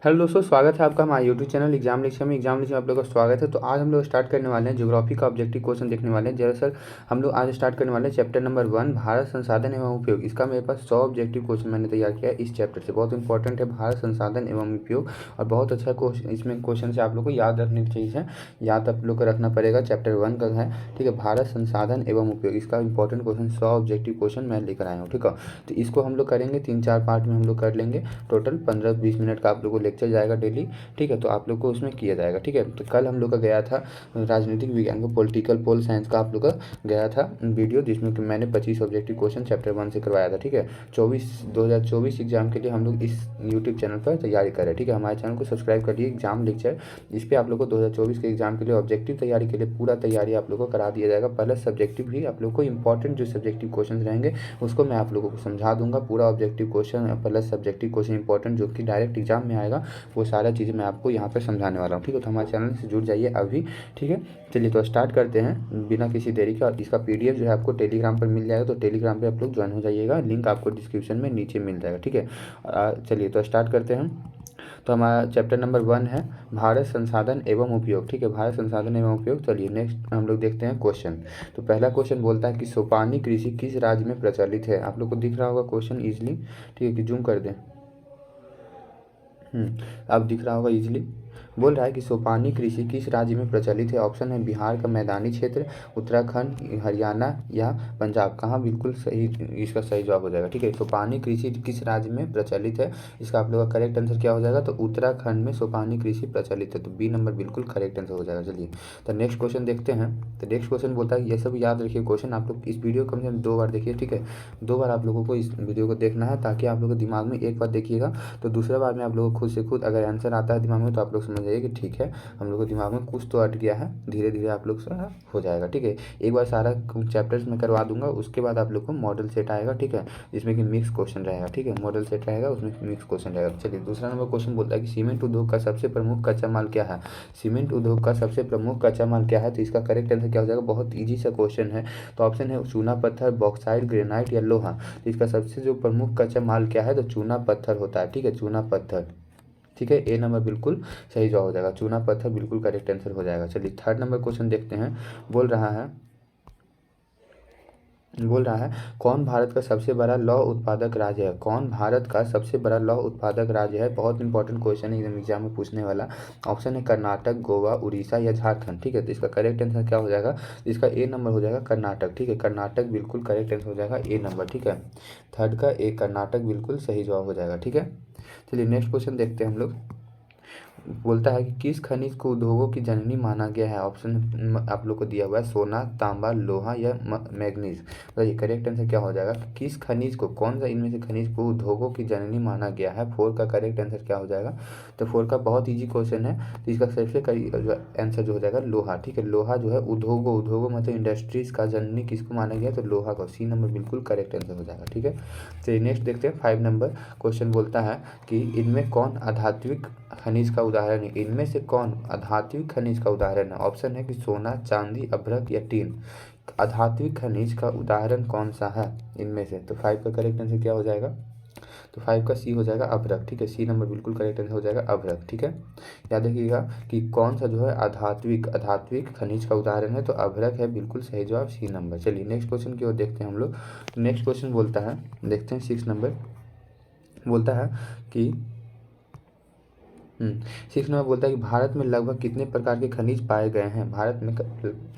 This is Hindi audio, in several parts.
हेलो दोस्तों, स्वागत है आपका हमारे यूट्यूब चैनल एग्जाम लेक्चर में। आप लोगों का स्वागत है। तो आज हम लोग स्टार्ट करने वाले हैं ज्योग्राफी का ऑब्जेक्टिव क्वेश्चन देखने वाले हैं। दरअसल हम लोग आज स्टार्ट करने वाले हैं चैप्टर नंबर 1 भारत संसाधन एवं उपयोग। इसका मेरे पास 100 ऑब्जेक्टिव क्वेश्चन मैंने तैयार किया है इस चैप्टर से। बहुत इंपॉर्टेंट है भारत संसाधन एवं उपयोग और बहुत अच्छा क्वेश्चन इसमें क्वेश्चन से आप लोग को याद रखने की चीज़ है, याद आप लोग को रखना पड़ेगा। चैप्टर 1 का है, ठीक है, भारत संसाधन एवं उपयोग। इसका इंपॉर्टेंट क्वेश्चन 100 ऑब्जेक्टिव क्वेश्चन मैं लेकर आया हूँ, ठीक है। तो इसको हम लोग करेंगे 3-4 पार्ट में हम लोग कर लेंगे। टोटल 15-20 मिनट का आप लोग को लेक्चर जाएगा डेली, ठीक है। तो आप लोग को उसमें किया जाएगा, ठीक है। तो कल हम लोग का गया था राजनीतिक विज्ञान को, पॉलिटिकल पोल साइंस का आप लोग का गया था वीडियो, जिसमें कि मैंने 25 ऑब्जेक्टिव क्वेश्चन चैप्टर 1 से करवाया था, ठीक है। 2024 एग्जाम के लिए हम लोग इस यूट्यूब चैनल पर तैयारी कर रहे हैं, ठीक है। हमारे चैनल को सब्सक्राइब करिए, एग्जाम लेक्चर। इस पर आप लोग को 2024 के एग्जाम के लिए ऑब्जेक्टिव तैयारी के लिए पूरा तैयारी आप लोग को करा दिया जाएगा। प्लस सब्जेक्टिव भी आप लोग को इंपॉर्टेंट जो सब्जेक्टिव क्वेश्चन रहेंगे उसको मैं आप लोगों को समझा दूंगा। पूरा objective question plus subjective question important जो कि डायरेक्ट एग्जाम में आएगा, वो सारा चीज़ें मैं आपको यहाँ पे समझाने वाला हूँ, ठीक है। तो हमारे चैनल से जुड़ जाइए अभी, ठीक है। चलिए तो स्टार्ट करते हैं बिना किसी देरी के। और इसका पीडीएफ जो है आपको टेलीग्राम पर मिल जाएगा, तो टेलीग्राम पे आप लोग ज्वाइन हो जाइएगा, लिंक आपको डिस्क्रिप्शन में नीचे मिल जाएगा, ठीक है। चलिए तो स्टार्ट करते हैं। तो हमारा चैप्टर नंबर 1 है भारत संसाधन एवं उपयोग, ठीक है, भारत संसाधन एवं उपयोग। चलिए नेक्स्ट हम लोग देखते हैं क्वेश्चन। तो पहला क्वेश्चन बोलता है कि सोपानी कृषि किस राज्य में प्रचलित है। आप लोग को दिख रहा होगा क्वेश्चन इजिली, ठीक है, कि जूम कर दें। अब दिख रहा होगा इजीली। बोल रहा है कि सोपानी कृषि किस राज्य में प्रचलित है। ऑप्शन है बिहार का मैदानी क्षेत्र, उत्तराखंड, हरियाणा या पंजाब। कहाँ बिल्कुल सही, इसका सही जवाब हो जाएगा, ठीक है। सोपानी कृषि किस राज्य में प्रचलित है, इसका आप लोग का करेक्ट आंसर क्या हो जाएगा। तो उत्तराखंड में सोपानी कृषि प्रचलित है, तो बी नंबर बिल्कुल करेक्ट आंसर हो जाएगा। चलिए तो नेक्स्ट क्वेश्चन देखते हैं। तो नेक्स्ट क्वेश्चन बोलता है, ये सब याद रखिए क्वेश्चन, आप लोग इस वीडियो कम से कम 2 बार देखिए, ठीक है। 2 बार आप लोगों को इस वीडियो को देखना है, ताकि आप लोगों के दिमाग में एक बार देखिएगा तो दूसरा बार में आप लोगों को खुद से खुद अगर आंसर आता है दिमाग में, तो आप लोग समझ जाइए कि ठीक है, हम लोग के दिमाग में कुछ तो अट गया है। धीरे धीरे आप लोग सारा हो जाएगा, ठीक है। एक बार सारा चैप्टर्स में करवा दूंगा, उसके बाद आप लोग को मॉडल सेट आएगा, ठीक है, जिसमें कि मिक्स क्वेश्चन रहेगा, ठीक है। मॉडल सेट रहेगा, उसमें मिक्स क्वेश्चन रहेगा। चलिए दूसरा नंबर क्वेश्चन बोलता है कि सीमेंट उद्योग का सबसे प्रमुख कच्चा माल क्या है। सीमेंट उद्योग का सबसे प्रमुख कच्चा माल क्या है, तो इसका करेक्ट आंसर क्या हो जाएगा। बहुत ईजी सा क्वेश्चन है। तो ऑप्शन है चूना पत्थर, बॉक्साइट, ग्रेनाइट या लोहा। तो इसका सबसे जो प्रमुख कच्चा माल क्या है, तो चूना पत्थर होता है, ठीक है, चूना पत्थर, ठीक है। ए नंबर बिल्कुल सही जवाब हो जाएगा, चूना पत्थर बिल्कुल करेक्ट आंसर हो जाएगा। चलिए थर्ड नंबर क्वेश्चन देखते हैं। बोल रहा है कौन भारत का सबसे बड़ा लौह उत्पादक राज्य है। कौन भारत का सबसे बड़ा लौह उत्पादक राज्य है। बहुत इंपॉर्टेंट क्वेश्चन है, एकदम एग्जाम में पूछने वाला। ऑप्शन है कर्नाटक, गोवा, उड़ीसा या झारखंड, ठीक है। तो इसका करेक्ट आंसर क्या हो जाएगा। इसका ए नंबर हो जाएगा कर्नाटक, ठीक है। कर्नाटक बिल्कुल करेक्ट आंसर हो जाएगा, ए नंबर, ठीक है। थर्ड का ए कर्नाटक बिल्कुल सही जवाब हो जाएगा, ठीक है। चलिए नेक्स्ट क्वेश्चन देखते हैं हम लोग। बोलता है कि किस खनिज को उद्योगों की जननी माना गया है। ऑप्शन आप लोग को दिया हुआ है सोना, तांबा, लोहा या मैग्नीज। बताइए करेक्ट आंसर क्या हो जाएगा। किस खनिज को, कौन सा इनमें से खनिज को उद्योगों की जननी माना गया है। 4 का करेक्ट आंसर क्या हो जाएगा। तो 4 का बहुत ईजी क्वेश्चन है, तो इसका सबसे आंसर जो हो जाएगा लोहा, ठीक है। लोहा जो है उद्योगों मतलब इंडस्ट्रीज का जननी किसको माना गया, तो लोहा को। सी नंबर बिल्कुल करेक्ट आंसर हो जाएगा, ठीक है। तो नेक्स्ट देखते हैं 5 नंबर क्वेश्चन। बोलता है कि इनमें कौन आध्यात्मिक खनिज का उदाहरण है। इनमें से कौन आध्यात्मिक खनिज का उदाहरण है। ऑप्शन है कि सोना, चांदी, अभ्रक या टीन। आध्यात्मिक खनिज का उदाहरण कौन सा है इनमें से। तो 5 का करेक्ट आंसर क्या हो जाएगा। तो 5 का सी हो जाएगा अभ्रक, ठीक है। सी नंबर बिल्कुल करेक्ट आंसर हो जाएगा अभ्रक, ठीक है। याद रखिएगा कि कौन सा जो है आध्यात्मिक खनिज का उदाहरण है, तो अभ्रक है बिल्कुल सही जवाब, सी नंबर। चलिए नेक्स्ट क्वेश्चन की ओर देखते हैं हम लोग। नेक्स्ट क्वेश्चन बोलता है, देखते हैं 6 नंबर। बोलता है कि 6 नंबर बोलता है कि भारत में लगभग कितने प्रकार के खनिज पाए गए हैं। भारत में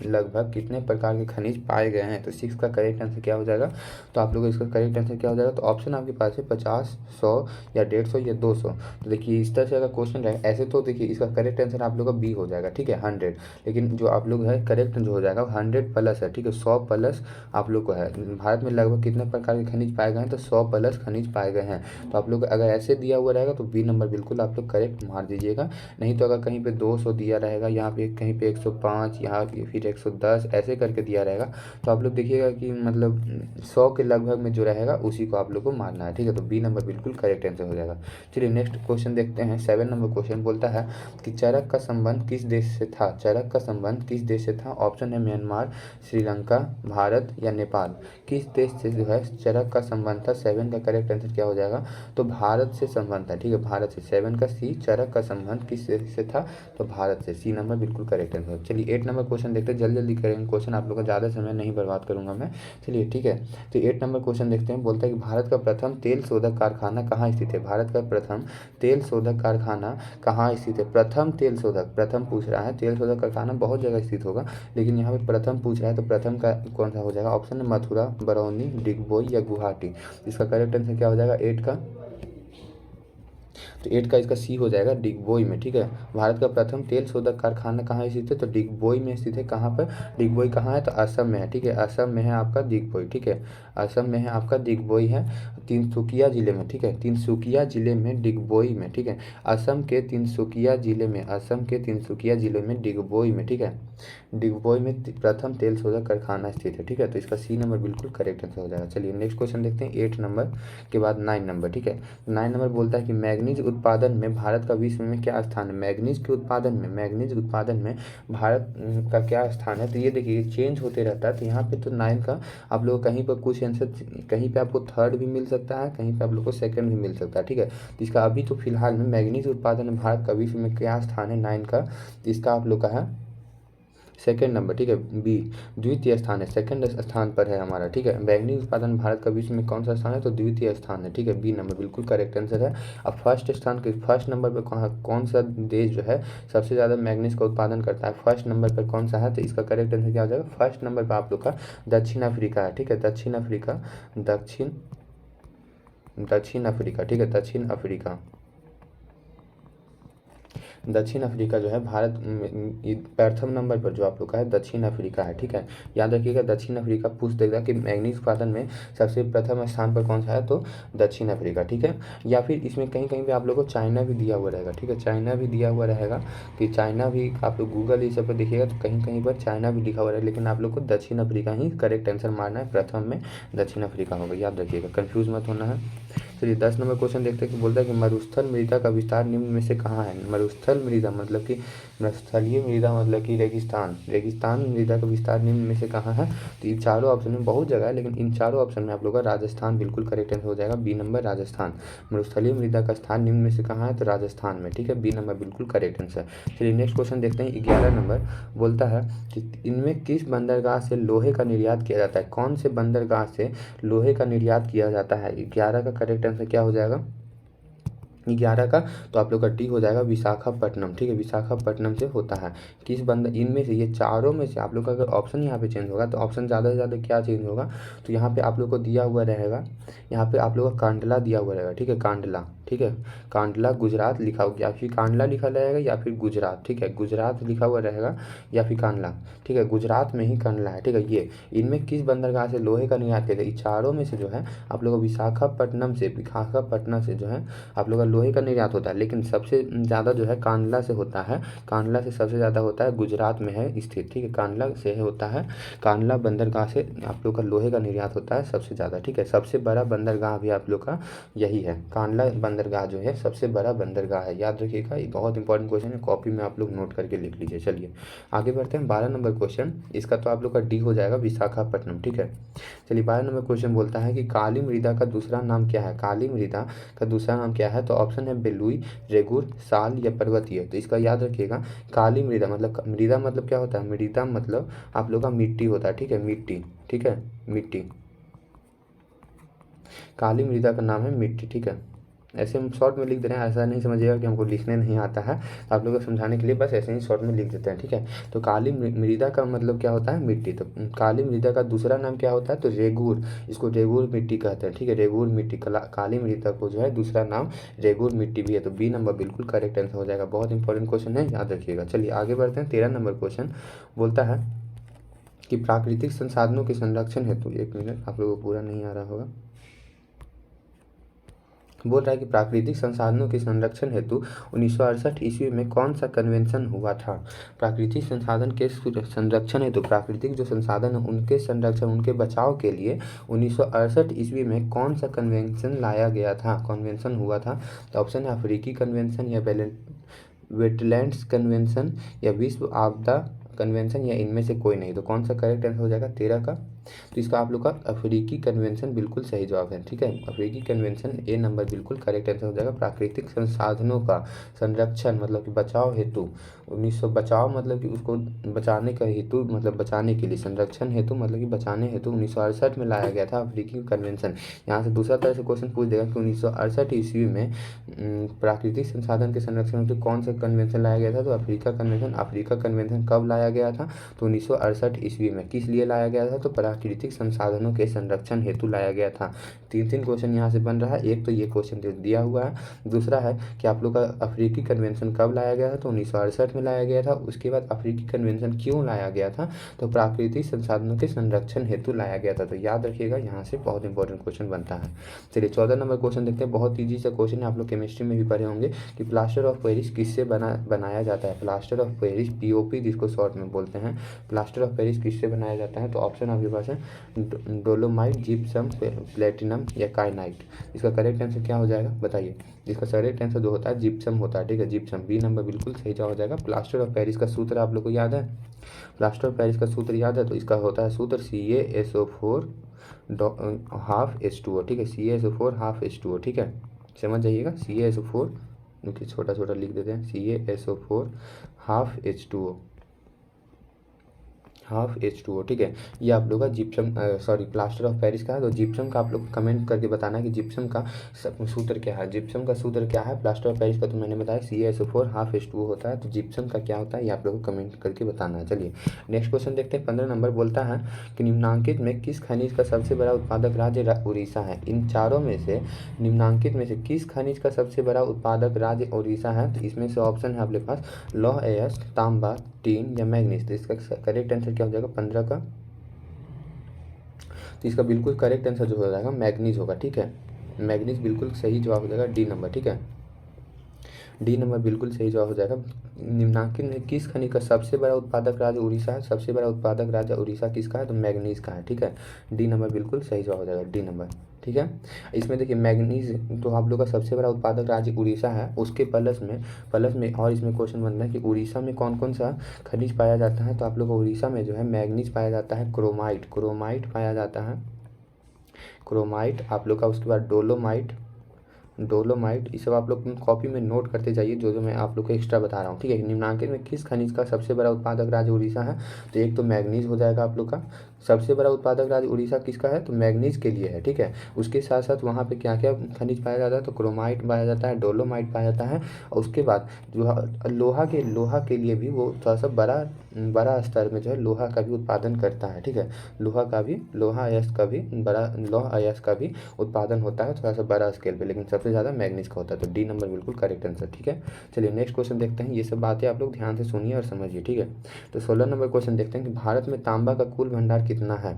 लगभग कितने प्रकार के खनिज पाए गए हैं। तो 6 का करेक्ट आंसर क्या हो जाएगा। तो आप लोगों को इसका करेक्ट आंसर क्या हो जाएगा। तो ऑप्शन आपके पास है 50, 100 या 150 या 200। तो देखिए इस तरह से अगर क्वेश्चन रहेगा ऐसे, तो देखिए इसका करेक्ट आंसर आप लोग का बी हो जाएगा, ठीक है, 100। लेकिन जो आप लोग है करेक्ट जो हो जाएगा 100 प्लस है, ठीक है, 100 प्लस आप लोग को है। भारत में लगभग कितने प्रकार के खनिज पाए गए हैं, तो 100 प्लस खनिज पाए गए हैं। तो आप लोग अगर ऐसे दिया हुआ रहेगा तो बी नंबर बिल्कुल आप लोग करेक्ट मार दीजिएगा। नहीं तो अगर कहीं पे 200 दिया रहेगा, यहाँ पे कहीं पे 105, यहाँ पे फिर 110 ऐसे करके दिया रहेगा, तो आप लोग देखिएगा कि मतलब 100 के लगभग में जो रहेगा उसी को आप लोग को मारना है। ठीक है, तो बी नंबर बिल्कुल करेक्ट आंसर हो जाएगा। चलिए नेक्स्ट क्वेश्चन देखते हैं। 7 नंबर क्वेश्चन बोलता है कि चरक का संबंध किस देश से था। चरक का संबंध किस देश से था? ऑप्शन है म्यांमार, श्रीलंका, भारत या नेपाल। किस देश से जो है चरक का संबंध था? 7 का करेक्ट आंसर क्या हो जाएगा? तो भारत से संबंध था। ठीक है, भारत से। 7 का सी, चरक का संबंध किस देश से था? तो भारत से। सी नंबर बिल्कुल करेक्ट आंसर। चलिए 8 नंबर क्वेश्चन देखते हैं, जल्दी जल्दी करेंगे क्वेश्चन, आप लोग का ज़्यादा समय नहीं बर्बाद करूंगा मैं। चलिए ठीक है, तो 8 नंबर क्वेश्चन देखते हैं। बोलता है कि भारत का प्रथम तेल शोधक कारखाना कहाँ स्थित है? भारत का प्रथम तेल शोधक कारखाना कहाँ स्थित है? प्रथम तेल शोधक, प्रथम पूछ रहा है। तेल शोधक कारखाना बहुत जगह स्थित होगा, लेकिन यहाँ पे प्रथम पूछ रहा है, तो प्रथम का कौन सा हो जाएगा? ऑप्शन है मथुरा, बरौनी, डिगबोई या गुवाहाटी। इसका करेक्ट आंसर क्या हो जाएगा 8 का? तो 8 का इसका सी हो जाएगा, डिगबोई में। ठीक है, भारत का प्रथम तेल शोधक कारखाना कहाँ स्थित है? तो डिगबोई में स्थित है। कहाँ पर? डिगबोई कहाँ है? तो असम में है। ठीक है, असम में है आपका डिगबोई। ठीक है, असम में है आपका डिगबोई है, तिनसुकिया जिले में। ठीक है, तिनसुकिया जिले में डिगबोई में। ठीक है, असम के तिनसुकिया जिले में, असम के तिनसुकिया जिले में डिगबोई में। ठीक है, डिगबोई में प्रथम तेल शोधक कारखाना स्थित है। ठीक है, तो इसका सी नंबर बिल्कुल करेक्ट आंसर हो जाएगा। चलिए नेक्स्ट क्वेश्चन देखते हैं 8 नंबर के बाद 9 नंबर। ठीक है, 9 नंबर बोलता है कि मैग्नीज उत्पादन में भारत का विश्व में क्या स्थान है? मैग्नीज के उत्पादन में, मैग्नीज उत्पादन में भारत का क्या स्थान है? तो ये देखिए चेंज होते रहता है, तो यहाँ पे तो 9 का आप लोग कहीं पर कुछ आंसर, कहीं पे आपको थर्ड भी मिल सकता है, कहीं पे आप लोग को सेकंड भी मिल सकता है। ठीक है, तो इसका अभी तो फिलहाल में मैग्नीज उत्पादन में भारत का विश्व में क्या स्थान है 9 का? तो इसका आप लोग का है सेकंड नंबर। ठीक है, बी, द्वितीय स्थान है, सेकंड स्थान पर है हमारा। ठीक है, मैग्नीज उत्पादन भारत का विश्व में कौन सा स्थान है? तो द्वितीय स्थान है। ठीक है, बी नंबर बिल्कुल करेक्ट आंसर है। अब फर्स्ट स्थान के फर्स्ट नंबर पर कौन सा देश जो है सबसे ज़्यादा मैग्नीज का उत्पादन करता है? फर्स्ट नंबर पर कौन सा है? तो इसका करेक्ट आंसर क्या हो जाएगा? फर्स्ट नंबर पर आप लोग का दक्षिण अफ्रीका है। ठीक है, दक्षिण अफ्रीका, दक्षिण अफ्रीका। ठीक है, दक्षिण अफ्रीका, दक्षिण अफ्रीका जो है भारत प्रथम नंबर पर जो आप लोग का है दक्षिण अफ्रीका है। ठीक है, याद रखिएगा दक्षिण अफ्रीका पूछ देगा कि मैग्नीज उत्पादन में सबसे प्रथम स्थान पर कौन सा है, तो दक्षिण अफ्रीका। ठीक है, या फिर इसमें कहीं कहीं पे आप लोग को चाइना भी दिया हुआ रहेगा। ठीक है, चाइना भी दिया हुआ रहेगा, कि चाइना भी आप लोग गूगल ये सब पर देखिएगा तो कहीं कहीं पर चाइना भी लिखा हुआ रहेगा, लेकिन आप लोग को दक्षिण अफ्रीका ही करेक्ट आंसर मारना है। प्रथम में दक्षिण अफ्रीका होगा, याद रखिएगा, कन्फ्यूज मत होना है। चलिए 10 नंबर क्वेश्चन देखते हैं कि बोलता है कि मरुस्थल मृदा का विस्तार निम्न में से कहाँ है? मरुस्थल मृदा मतलब कि स्थलीय मृदा मतलब कि रेगिस्तान, रेगिस्तान मृदा का विस्तार निम्न में से कहाँ है? तो इन चारों ऑप्शन में बहुत जगह है, लेकिन इन चारों ऑप्शन में आप लोग का राजस्थान बिल्कुल करेक्ट आंसर हो जाएगा। बी नंबर राजस्थान, मरुस्थलीय मृदा का स्थान निम्न में से कहाँ है? तो राजस्थान में। ठीक है, बी नंबर बिल्कुल करेक्ट आंसर। चलिए नेक्स्ट क्वेश्चन देखते हैं 11 नंबर। बोलता है कि इनमें किस बंदरगाह से लोहे का निर्यात किया जाता है? कौन से बंदरगाह से लोहे का निर्यात किया जाता है? 11 का करेक्ट आंसर क्या हो जाएगा? 11 का तो आप लोग का डी हो जाएगा विशाखापट्टनम। ठीक है, विशाखापट्टनम से होता है। किस बंदर, इनमें से ये चारों में से आप लोग का अगर ऑप्शन यहाँ पे चेंज होगा तो ऑप्शन ज़्यादा से ज़्यादा क्या चेंज होगा? तो यहाँ पे आप लोग को दिया हुआ रहेगा, यहाँ पे आप लोग का कांडला दिया हुआ रहेगा। ठीक है, कांडला। ठीक है, कांडला गुजरात लिखा हो, या फिर कांडला लिखा रहेगा या फिर गुजरात। ठीक है, गुजरात लिखा हुआ रहेगा या फिर कांडला। ठीक है, गुजरात में ही कांडला है। ठीक है, ये इनमें किस बंदरगाह से लोहे का निर्यात किया जाए? चारों में से जो है आप लोग विशाखापट्टनम से जो है आप लोग का लोहे का निर्यात होता है, लेकिन सबसे ज़्यादा जो है कांडला से होता है। कांडला से सबसे ज़्यादा होता है, गुजरात में है स्थित। ठीक है, कांडला से होता है, कांडला बंदरगाह से आप लोग का लोहे का निर्यात होता है सबसे ज़्यादा। ठीक है, सबसे बड़ा बंदरगाह भी आप लोग का यही है, कांडला बंदरगाह जो है सबसे बड़ा बंदरगाह है। याद रखिएगा, ये बहुत इंपॉर्टेंट क्वेश्चन है, कॉपी में आप लोग नोट करके लिख लीजिए। चलिए आगे बढ़ते हैं 12 नंबर क्वेश्चन। इसका तो आप लोग का डी हो जाएगा विशाखापट्टनम। ठीक है, चलिए 12 नंबर क्वेश्चन बोलता है कि काली मृदा का दूसरा नाम क्या है? काली मृदा का दूसरा नाम क्या है? तो ऑप्शन है बेलुई, रेगुर, साल या पर्वतीय। तो इसका याद रखिएगा, काली मृदा मतलब क्या होता है? मृदा मतलब आप लोग का मिट्टी होता है। ठीक है, मिट्टी। ठीक है, मिट्टी, काली मृदा का नाम है मिट्टी। ठीक है, ऐसे हम शॉर्ट में लिख दे रहे हैं, ऐसा नहीं समझिएगा कि हमको लिखने नहीं आता है, तो आप लोगों को समझाने के लिए बस ऐसे ही शॉर्ट में लिख देते हैं। ठीक है, तो काली मृदा का मतलब क्या होता है? मिट्टी। तो काली मृदा का दूसरा नाम क्या होता है? तो रेगूर, इसको रेगूर मिट्टी कहते हैं। ठीक है, रेगूर मिट्टी, काली मृदा को जो है दूसरा नाम रेगूर मिट्टी भी है। तो बी नंबर बिल्कुल करेक्ट आंसर हो जाएगा। बहुत इंपॉर्टेंट क्वेश्चन है, याद रखिएगा। चलिए आगे बढ़ते हैं 13 नंबर क्वेश्चन। बोलता है कि प्राकृतिक संसाधनों के संरक्षण हेतु, एक मिनट, आप लोगों को पूरा नहीं आ रहा होगा, बोल रहा है कि प्राकृतिक संसाधनों के संरक्षण हेतु 1968 ईस्वी में कौन सा कन्वेंशन हुआ था। प्राकृतिक संसाधन के संरक्षण हेतु, प्राकृतिक जो संसाधन है उनके संरक्षण, उनके बचाव के लिए 1968 ईस्वी में कौन सा कन्वेंशन लाया गया था, कन्वेंशन हुआ था। तो ऑप्शन है अफ्रीकी कन्वेंशन, या वेटलैंड्स कन्वेंशन, या विश्व आपदा कन्वेंशन, या इनमें से कोई नहीं। तो कौन सा करेक्ट आंसर हो जाएगा 13 का। तो इसका आप लोग का अफ्रीकी कन्वेंशन बिल्कुल सही जवाब है। ठीक है, अफ्रीकी कन्वेंशन ए नंबर बिल्कुल करेक्ट आंसर हो जाएगा। प्राकृतिक संसाधनों का संरक्षण मतलब कि बचाव हेतु 1900, बचाव मतलब कि उसको बचाने का हेतु, मतलब बचाने के लिए, संरक्षण हेतु मतलब कि बचाने हेतु 1968 में लाया गया था अफ्रीकी कन्वेंशन। यहाँ से दूसरा तरह से क्वेश्चन पूछ देगा कि 1968 ईस्वी में प्राकृतिक संसाधन के संरक्षण हेतु कौन सा कन्वेंशन लाया गया था। तो अफ्रीका कन्वेंशन। अफ्रीका कन्वेंशन कब लाया गया था, तो 1968 ईस्वी में। किस लिए लाया गया था, तो प्राकृतिक संसाधनों के संरक्षण हेतु लाया गया था। तीन क्वेश्चन यहाँ से बन रहा है। एक तो ये क्वेश्चन दिया हुआ है, दूसरा है कि आप लोग का अफ्रीकी कन्वेंशन कब लाया गया था, तो 1968 में लाया गया था। उसके बाद अफ्रीकी कन्वेंशन क्यों लाया गया था, तो प्राकृतिक संसाधनों के संरक्षण हेतु लाया गया था। तो याद रखिएगा, यहाँ से बहुत इंपॉर्टेंट क्वेश्चन बनता है। चलिए 14 नंबर क्वेश्चन देखते हैं। बहुत ईजी सा क्वेश्चन है, आप लोग केमिस्ट्री में भी पढ़े होंगे कि प्लास्टर ऑफ पेरिस किससे बनाया जाता है। प्लास्टर ऑफ पेरिस, पीओपी जिसको शॉर्ट में बोलते हैं, प्लास्टर ऑफ पेरिस किससे बनाया जाता है। तो ऑप्शन आपके पास है डोलोमाइट, जिप्सम, प्लेटिनम, या काइनाइट। इसका करेक्ट आंसर क्या हो जाएगा बताइए। इसका करेक्ट आंसर जो होता है जिप्सम होता है। ठीक है, जिप्सम बी नंबर बिल्कुल सही जवाब हो जाएगा। प्लास्टर ऑफ पेरिस का सूत्र आप लोग को याद है, प्लास्टर ऑफ पेरिस का सूत्र याद है, तो इसका होता है सूत्र CaSO4 हाफ H2O। ठीक है, CaSO4 हाफ H2O। ठीक है, समझ जाइएगा। CaSO4 देखिए छोटा छोटा लिख देते हैं, CaSO4 half H2O, half H2O। ठीक है, ये आप लोग का gypsum sorry plaster of Paris का है। तो जिप्सम का आप लोग कमेंट करके बताना है कि जिप्सम का सूत्र क्या है। जिप्सम का सूत्र क्या है प्लास्टर ऑफ पेरिस का, तो मैंने बताया CaSO4 हाफ H2O होता है। तो जिप्सम का क्या होता है ये आप लोग को कमेंट करके बताना है। चलिए नेक्स्ट क्वेश्चन देखते हैं। 15 नंबर बोलता है कि निम्नांकित में किस खनिज का सबसे बड़ा उत्पादक राज्य उड़ीसा है। इन चारों में से निम्नांकित में से किस खनिज का सबसे बड़ा उत्पादक राज्य उड़ीसा है। तो इसमें से ऑप्शन है आपके पास लौह अयस्क, तांबा, टीन, या मैग्नीज। तो इसका करेक्ट आंसर क्या हो जाएगा 15 का। तो इसका बिल्कुल करेक्ट आंसर जो हो जाएगा मैग्नीज होगा। ठीक है, मैग्नीज बिल्कुल सही जवाब हो जाएगा, डी नंबर। ठीक है, डी नंबर बिल्कुल सही जवाब हो जाएगा। निम्नांकित में किस खनिज का सबसे बड़ा उत्पादक राज्य उड़ीसा है। सबसे बड़ा उत्पादक राज्य उड़ीसा किसका है, तो मैग्नीज का है। ठीक है, डी नंबर बिल्कुल सही जवाब हो जाएगा, डी नंबर। ठीक है, इसमें देखिए मैग्नीज तो आप लोग का सबसे बड़ा उत्पादक राज्य उड़ीसा है। उसके प्लस में और इसमें क्वेश्चन बन रहा है कि उड़ीसा में कौन कौन सा खनिज पाया जाता है। तो आप लोग को उड़ीसा में जो है मैग्नीज पाया जाता है, क्रोमाइट पाया जाता है, क्रोमाइट आप लोग का। उसके बाद डोलोमाइट, ये सब आप लोग कॉपी में नोट करते जाइए जो जो मैं आप लोग को एक्स्ट्रा बता रहा हूँ। ठीक है, निम्नांकित में किस खनिज का सबसे बड़ा उत्पादक राज्य उड़ीसा है। तो एक तो मैग्नीज हो जाएगा आप लोग का। सबसे बड़ा उत्पादक राज्य उड़ीसा किसका है, तो मैग्नीज के लिए है। ठीक है, उसके साथ साथ वहाँ पे क्या क्या खनिज पाया जाता है, तो क्रोमाइट पाया जाता है, डोलोमाइट पाया जाता है। और उसके बाद जो लोहा के लिए भी वो थोड़ा सा बड़ा स्तर में जो है लोहा का भी उत्पादन करता है। ठीक है, लोहा अयस्क का भी उत्पादन होता है थोड़ा सा बड़ा स्केल पे, लेकिन सबसे ज़्यादा मैग्नीज का होता है। तो डी नंबर बिल्कुल करेक्ट आंसर। ठीक है, चलिए नेक्स्ट क्वेश्चन देखते हैं। ये सब बातें आप लोग ध्यान से सुनिए और समझिए। ठीक है, तो 16 नंबर क्वेश्चन देखते हैं कि भारत में तांबा का कुल भंडार कितना है।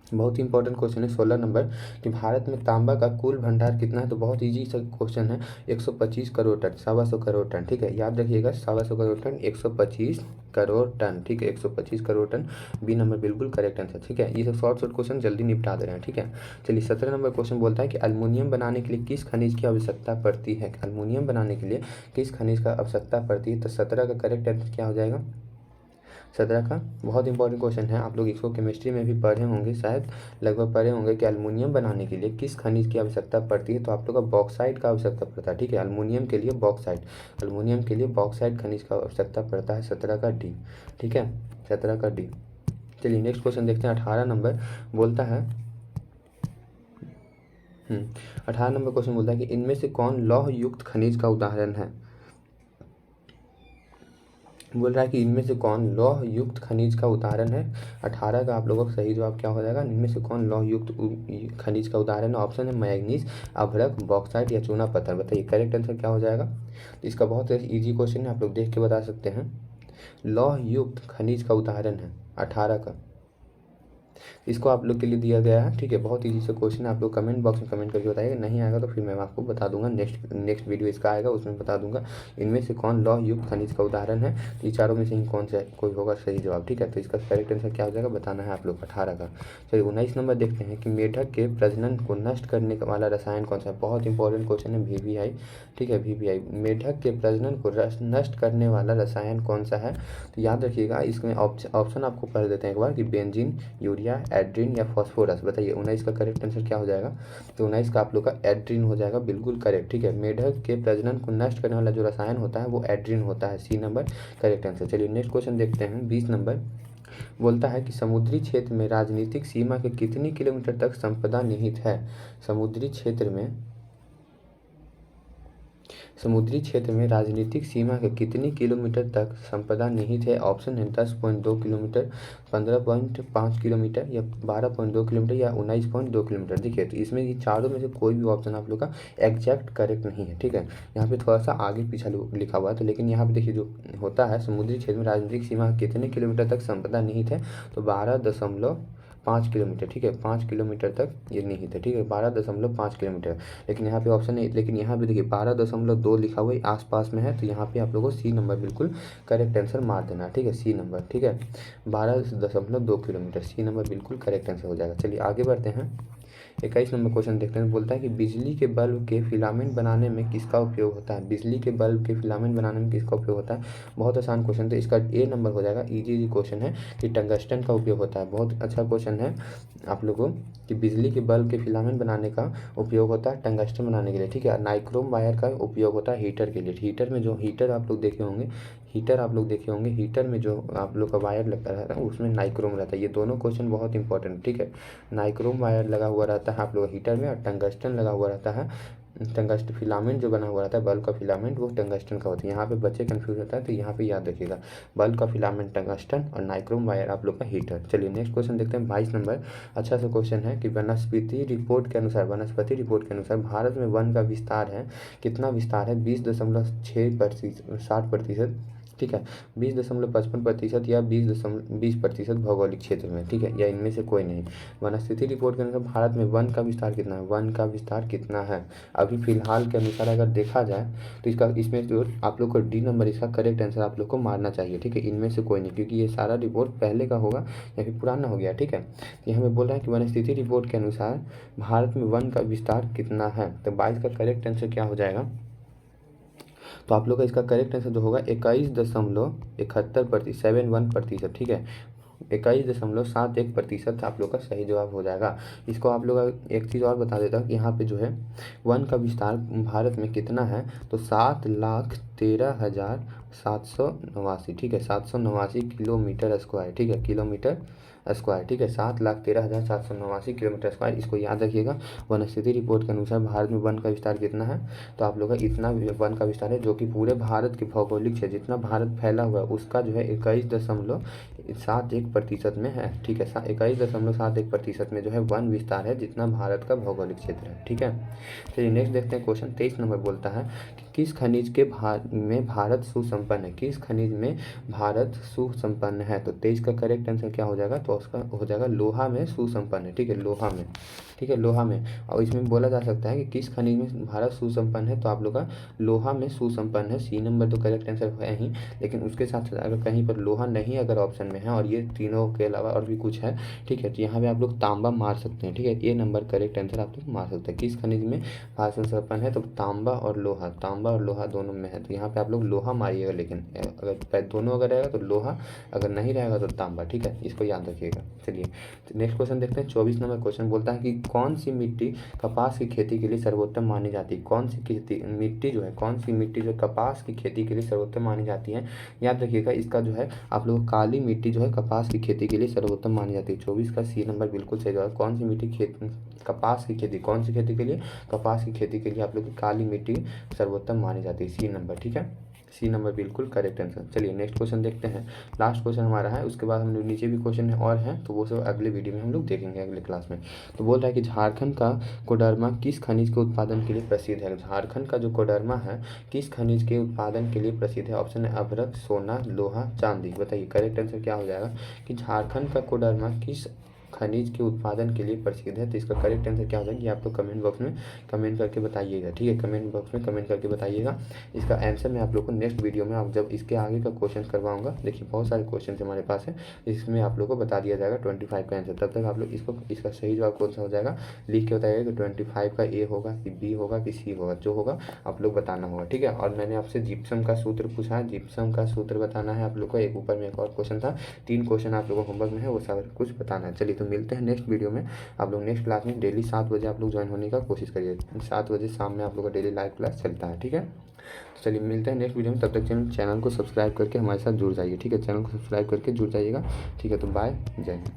बहुत ही इंपॉर्टेंट क्वेश्चन है 16 नंबर कि भारत में तांबा का कुल भंडार कितना है। तो बहुत इजी सा क्वेश्चन है, 125 करोड़ टन, 125 करोड़ टन। ठीक है, याद रखिएगा 125 करोड़ टन, 125 करोड़ टन। ठीक है, 125 करोड़ टन, बी नंबर बिल्कुल करेक्ट आंसर। ठीक है, ये सब शॉर्ट क्वेश्चन जल्दी निपटा दे रहे हैं। ठीक है, चलिए 17 नंबर क्वेश्चन बोलता है कि अल्मुनियम बनाने के लिए किस खनिज की आवश्यकता पड़ती है। अल्मुनियम बनाने के लिए किस खनिज का आवश्यकता पड़ती है। तो 17 का करेक्ट आंसर क्या हो जाएगा 17 का। बहुत इंपॉर्टेंट क्वेश्चन है, आप लोग इसको केमिस्ट्री में भी पढ़े होंगे, शायद लगभग पढ़े होंगे कि अल्मुनियम बनाने के लिए किस खनिज की आवश्यकता पड़ती है। तो आप लोग का बॉक्साइट का आवश्यकता पड़ता है। ठीक है, अल्मुनियम के लिए बॉक्साइट खनिज का आवश्यकता पड़ता है। 17 का डी। ठीक है, 17 का डी। चलिए नेक्स्ट क्वेश्चन देखते हैं। 18 नंबर बोलता है 18 नंबर क्वेश्चन बोलता है कि इनमें से कौन लौह युक्त खनिज का उदाहरण है। बोल रहा है कि इनमें से कौन लौह युक्त खनिज का उदाहरण है। 18 का आप लोगों का सही जवाब क्या हो जाएगा, इनमें से कौन लौह युक्त खनिज का उदाहरण है। ऑप्शन है मैग्नीज, अभ्रक, बॉक्साइट, या चूना पत्थर। बताइए करेक्ट आंसर क्या हो जाएगा। तो इसका बहुत इजी क्वेश्चन है, आप लोग देख के बता सकते हैं। लौह युक्त खनिज का उदाहरण है 18 का। इसको आप लोग के लिए दिया गया है, ठीक है। बहुत ईजी से क्वेश्चन है, आप लोग कमेंट बॉक्स में कमेंट करके बताइएगा। नहीं आएगा तो फिर मैं आपको बता दूंगा, नेक्स्ट वीडियो इसका आएगा उसमें बता दूंगा इनमें से कौन लौह युक्त खनिज का उदाहरण है। तो ये चारों में से ही कौन सा कोई होगा सही जवाब, ठीक है। तो इसका करेक्ट आंसर क्या हो जाएगा बताना है आप लोग 18 का। चलिए 19 नंबर देखते हैं कि मेढक के प्रजनन को नष्ट करने वाला रसायन कौन सा है। बहुत इंपॉर्टेंट क्वेश्चन है, VVI, ठीक है। VVI, मेढक के प्रजनन को नष्ट करने वाला रसायन कौन सा है। तो याद रखिएगा, इसमें ऑप्शन आपको पढ़ देते हैं एक बार कि बेंजीन, यूरिया, एड्रीन या फॉस्फोरस। बताइए 19 का करेक्ट आंसर क्या हो जाएगा। तो 19 का आप लोग का एड्रीन हो जाएगा, बिल्कुल करेक्ट, ठीक है। मेढक के प्रजनन को नष्ट करने वाला जो रसायन होता है वो एड्रीन होता है, सी नंबर करेक्ट आंसर। चलिए नेक्स्ट क्वेश्चन देखते हैं। 20 नंबर बोलता है कि समुद्री क्षेत्र में राजनीतिक सीमा के कितनी किलोमीटर तक संपदा निहित है। समुद्री क्षेत्र में राजनीतिक सीमा के कितनी किलोमीटर तक संपदा निहित है। ऑप्शन है 10.2 किलोमीटर, 15.5 किलोमीटर या 12.2 किलोमीटर या 19.2 किलोमीटर। देखिए तो इसमें ये चारों में से कोई भी ऑप्शन आप लोग का एग्जैक्ट करेक्ट नहीं है, ठीक है। यहाँ पे थोड़ा सा आगे पीछा लिखा हुआ है, तो लेकिन यहाँ पे देखिए जो होता है समुद्री क्षेत्र में राजनीतिक सीमा कितने किलोमीटर तक संपदा निहित है, तो 12.5 किलोमीटर, ठीक है। 5 किलोमीटर तक ये निहित है, ठीक है। 12.5 किलोमीटर, लेकिन यहाँ पे ऑप्शन नहीं, लेकिन यहाँ पे देखिए 12.2 लिखा हुआ है, आसपास में है। तो यहाँ पे आप लोगों को सी नंबर बिल्कुल करेक्ट आंसर मार देना है, ठीक है। सी नंबर, ठीक है, 12.2 किलोमीटर, सी नंबर बिल्कुल करेक्ट आंसर हो जाएगा। चलिए आगे बढ़ते हैं। 21 नंबर क्वेश्चन देखते हैं। बोलता है कि बिजली के बल्ब के फिलामेंट बनाने में किसका उपयोग होता है। बिजली के बल्ब के फिलामेंट बनाने में किसका उपयोग होता है। बहुत आसान क्वेश्चन, तो इसका ए नंबर हो जाएगा। इजी क्वेश्चन है कि टंगस्टन का उपयोग होता है। बहुत अच्छा क्वेश्चन है आप लोगों कि बिजली के बल्ब के फिलामेंट बनाने का उपयोग होता है टंगस्टन बनाने के लिए, ठीक है। नाइक्रोम वायर का उपयोग होता है हीटर के लिए। हीटर में जो हीटर आप लोग देखे होंगे, हीटर में जो आप लोग का वायर लगता रहता है उसमें नाइक्रोम रहता है। ये दोनों क्वेश्चन बहुत इंपॉर्टेंट, ठीक है। नाइक्रोम वायर लगा हुआ रहता है आप लोग हीटर में, और टंगस्टन लगा हुआ रहता है। टंगस्टन फिलामेंट जो बना हुआ रहता है बल्ब का फिलामेंट, वो टंगस्टन का होता है। यहाँ पे बच्चे कंफ्यूज होता है, तो यहाँ पे याद रखिएगा बल्ब का फिलामेंट टंगस्टन और नाइक्रोम वायर आप लोग का हीटर। चलिए नेक्स्ट क्वेश्चन देखते हैं। 22 नंबर अच्छा सा क्वेश्चन है कि वनस्पति रिपोर्ट के अनुसार भारत में वन का विस्तार है, कितना विस्तार है। 20.6% ठीक है, 20.55% या 20% भौगोलिक क्षेत्र में, ठीक है, या इनमें से कोई नहीं। वनस्पति रिपोर्ट के अनुसार भारत में वन का विस्तार कितना है। वन का विस्तार कितना है अभी फिलहाल के अनुसार अगर देखा जाए तो इसमें जो आप लोग को डी नंबर इसका करेक्ट आंसर आप लोग को मारना चाहिए, ठीक है। इनमें से कोई नहीं, क्योंकि ये सारा रिपोर्ट पहले का होगा या फिर पुराना हो गया, ठीक है। तो यहाँ पे बोल रहा है कि वनस्पति रिपोर्ट के अनुसार भारत में वन का विस्तार कितना है। तो 22 का करेक्ट आंसर क्या हो जाएगा। तो आप लोग का इसका करेक्ट आंसर जो होगा 21.71%, ठीक है। 21.71% आप लोग का सही जवाब हो जाएगा। इसको आप लोग एक चीज़ और बता देता हूँ कि यहाँ पे जो है वन का विस्तार भारत में कितना है, तो 7,13,789, ठीक है। 789 किलोमीटर स्क्वायर, ठीक है, किलोमीटर स्क्वायर, ठीक है। 7,13,789 किलोमीटर स्क्वायर। इसको याद रखिएगा। वनस्पति रिपोर्ट के अनुसार भारत में वन का विस्तार कितना है, तो आप लोग का इतना वन का विस्तार है, जो कि पूरे भारत के भौगोलिक क्षेत्र जितना भारत फैला हुआ है उसका जो है 21.71% में है, ठीक है। 21.71% में जो है वन विस्तार है जितना भारत का भौगोलिक क्षेत्र है, ठीक है। चलिए नेक्स्ट देखते हैं क्वेश्चन। 23 नंबर बोलता है कि किस खनिज के में भारत सुसंपन्न है। किस खनिज में भारत सुसंपन्न है। तो 23 का करेक्ट आंसर क्या हो जाएगा, तो उसका हो जाएगा लोहा में सुसंपन्न है, ठीक है। लोहा में, ठीक है, लोहा में। और इसमें बोला जा सकता है कि किस खनिज में भारत सुसंपन्न है, तो आप लोग का लोहा में सुसंपन्न है, सी नंबर तो करेक्ट आंसर है ही। लेकिन उसके साथ साथ अगर कहीं पर लोहा नहीं अगर ऑप्शन में है और ये तीनों के अलावा और भी कुछ है, ठीक है, तो यहाँ पे आप लोग तांबा मार सकते हैं, ठीक है। ये नंबर करेक्ट आंसर आप लोग मार सकते हैं। किस खनिज में भारत सुसंपन्न है, तो तांबा और लोहा दोनों में है। तो यहाँ पे आप लोग लोहा मारिएगा, लेकिन अगर दोनों अगर रहेगा तो लोहा, अगर नहीं रहेगा तो तांबा, ठीक है, इसको याद रखिएगा। चलिए तो नेक्स्ट क्वेश्चन देखते हैं। 24 नंबर क्वेश्चन बोलता है कि कौन सी मिट्टी कपास की खेती के लिए सर्वोत्तम मानी जाती है। कौन सी मिट्टी जो कपास की खेती के लिए सर्वोत्तम मानी जाती है। याद रखिएगा इसका जो है आप लोग काली मिट्टी जो है कपास की खेती के लिए सर्वोत्तम मानी जाती है। 24 का सी नंबर बिल्कुल सही जवाब। कौन सी मिट्टी कपास की खेती, कौन सी खेती के लिए, कपास की खेती के लिए आप लोग की काली मिट्टी सर्वोत्तम मानी जाती है, सी नंबर, ठीक है। सी नंबर बिल्कुल करेक्ट आंसर। चलिए नेक्स्ट क्वेश्चन देखते हैं। लास्ट क्वेश्चन हमारा है, उसके बाद हम लोग नीचे भी क्वेश्चन और हैं, तो वो सब अगले वीडियो में हम लोग देखेंगे, अगले क्लास में। तो बोल रहा है कि झारखंड का कोडरमा किस खनिज के उत्पादन के लिए प्रसिद्ध है। झारखंड का जो कोडरमा है किस खनिज के उत्पादन के लिए प्रसिद्ध है। ऑप्शन है अभ्रक, सोना, लोहा, चांदी। बताइए करेक्ट आंसर क्या हो जाएगा कि झारखंड का कोडरमा किस खनिज के उत्पादन के लिए प्रसिद्ध है। तो इसका करेक्ट आंसर क्या हो जाएगा, ये आप लोग कमेंट बॉक्स में कमेंट करके बताइएगा। ठीक है, कमेंट बॉक्स में कमेंट करके बताइएगा। इसका आंसर मैं आप लोग को नेक्स्ट वीडियो में, आप जब इसके आगे का क्वेश्चन करवाऊंगा, देखिए बहुत सारे क्वेश्चन हमारे पास है, इसमें आप लोग को बता दिया जाएगा 25 का आंसर। तब तक आप लोग इसका सही जवाब कौन सा हो जाएगा लिख के बताइएगा कि 25 का ए होगा कि बी होगा कि सी होगा, जो होगा आप लोग बताना होगा। ठीक है, और मैंने आपसे जिप्सम का सूत्र पूछा है, जिप्सम का सूत्र बताना है आप लोग को। एक ऊपर में एक और क्वेश्चन था, 3 क्वेश्चन आप लोगों को होमवर्क में है, वो सब कुछ बताना है। चलिए तो मिलते हैं नेक्स्ट वीडियो में। आप लोग नेक्स्ट क्लास में डेली 7 बजे आप लोग ज्वाइन होने का कोशिश करिए। 7 बजे शाम में आप लोग का डेली लाइव क्लास चलता है। ठीक है, तो चलिए मिलते हैं नेक्स्ट वीडियो में। तब तक चैनल को सब्सक्राइब करके हमारे साथ जुड़ जाइए। ठीक है, चैनल को सब्सक्राइब करके जुड़ जाइएगा। ठीक है, तो बाय, जय हिंद।